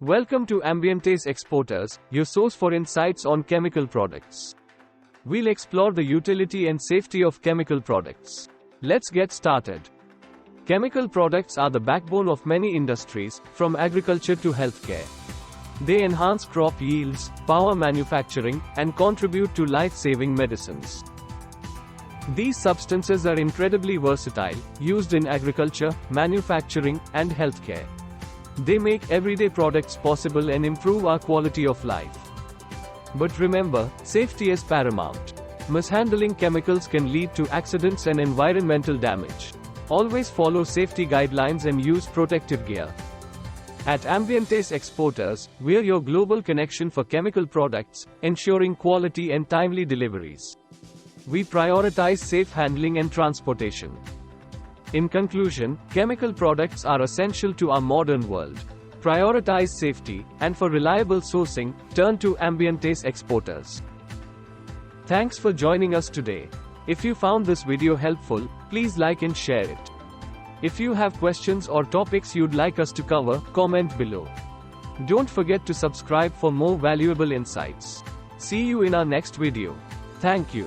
Welcome to Ambientace Exporters, your source for insights on chemical products. We'll explore the utility and safety of chemical products. Let's get started. Chemical products are the backbone of many industries, from agriculture to healthcare. They enhance crop yields, power manufacturing, and contribute to life-saving medicines. These substances are incredibly versatile, used in agriculture, manufacturing, and healthcare. They make everyday products possible and improve our quality of life. But remember, safety is paramount. Mishandling chemicals can lead to accidents and environmental damage. Always follow safety guidelines and use protective gear. At Ambientace Exporters, we're your global connection for chemical products, ensuring quality and timely deliveries. We prioritize safe handling and transportation. In conclusion, chemical products are essential to our modern world. Prioritize safety, and for reliable sourcing, turn to Ambientace Exporters. Thanks for joining us today. If you found this video helpful, please like and share it. If you have questions or topics you'd like us to cover, comment below. Don't forget to subscribe for more valuable insights. See you in our next video. Thank you.